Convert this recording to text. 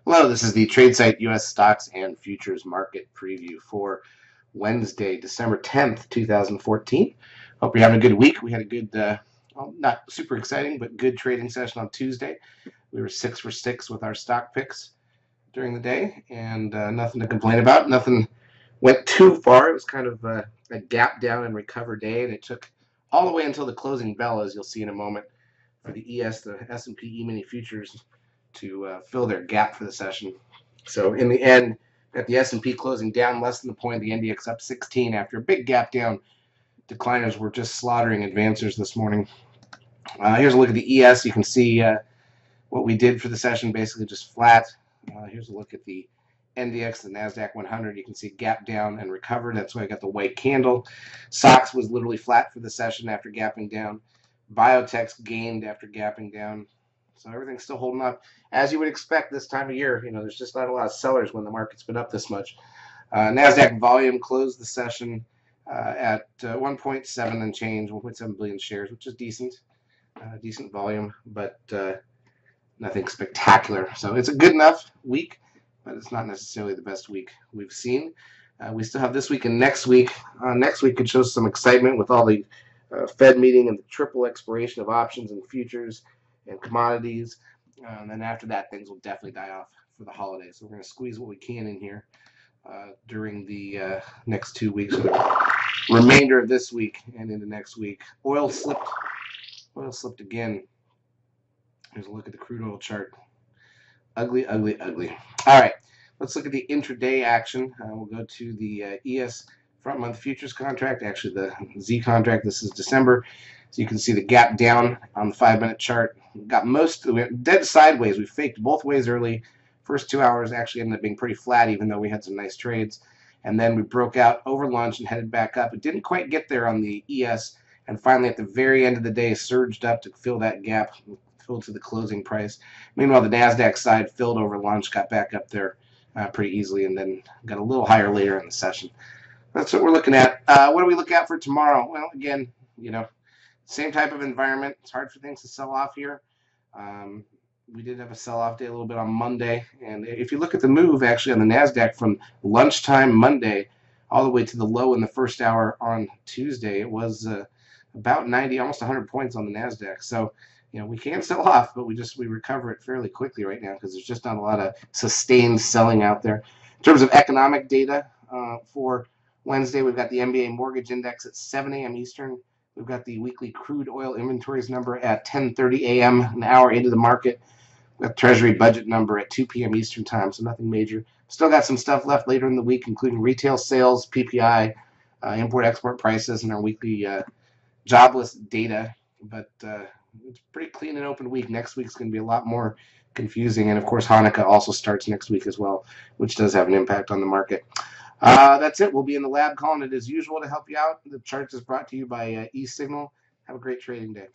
Hello, this is the Tradesight U.S. Stocks and Futures Market Preview for Wednesday, December 10th, 2014. Hope you're having a good week. We had a good, well, not super exciting, but good trading session on Tuesday. We were 6 for 6 with our stock picks during the day, and nothing to complain about. Nothing went too far. It was kind of a gap down and recover day, and it took all the way until the closing bell, as you'll see in a moment, for the S&P E-mini futures to fill their gap for the session. So in the end, got the S&P closing down less than the point, the NDX up 16 after a big gap down. Decliners were just slaughtering advancers this morning. Here's a look at the ES. You can see what we did for the session, basically just flat. Here's a look at the NDX, the NASDAQ 100. You can see gap down and recover. That's why I got the white candle. SOX was literally flat for the session after gapping down. Biotechs gained after gapping down. So everything's still holding up. As you would expect this time of year, there's just not a lot of sellers when the market's been up this much. NASDAQ volume closed the session at 1.7 and change, 1.7 billion shares, which is decent. Decent volume, but nothing spectacular. So it's a good enough week, but it's not necessarily the best week we've seen. We still have this week and next week. Next week could show some excitement with all the Fed meeting and the triple expiration of options and futures and commodities. And then after that, things will definitely die off for the holidays. So we're going to squeeze what we can in here during the next 2 weeks, or the remainder of this week and into next week. Oil slipped again. Here's a look at the crude oil chart. Ugly, ugly, ugly. All right, let's look at the intraday action. We'll go to the ES front month futures contract, actually the Z contract. This is December. So you can see the gap down on the 5-minute chart. We went dead sideways. We faked both ways early. First 2 hours actually ended up being pretty flat, even though we had some nice trades. And then we broke out over lunch and headed back up. It didn't quite get there on the ES, and finally at the very end of the day surged up to fill that gap, filled to the closing price. Meanwhile, the NASDAQ side filled over lunch, got back up there pretty easily, and then got a little higher later in the session. That's what we're looking at. What do we look at for tomorrow? Well, again, same type of environment. It's hard for things to sell off here. We did have a sell-off day a little bit on Monday. And if you look at the move, actually, on the NASDAQ from lunchtime Monday all the way to the low in the first hour on Tuesday, it was about 90, almost 100 points on the NASDAQ. So, we can sell off, but we recover it fairly quickly right now because there's just not a lot of sustained selling out there. In terms of economic data for Wednesday, we've got the MBA mortgage index at 7 a.m. Eastern. We've got the weekly crude oil inventories number at 10:30 a.m., an hour into the market. We've got Treasury budget number at 2 p.m. Eastern time, so nothing major. Still got some stuff left later in the week, including retail sales, PPI, import-export prices, and our weekly jobless data. But it's a pretty clean and open week. Next week's going to be a lot more confusing. And, of course, Hanukkah also starts next week as well, which does have an impact on the market. That's it. We'll be in the lab calling it as usual to help you out. The chart is brought to you by eSignal. Have a great trading day.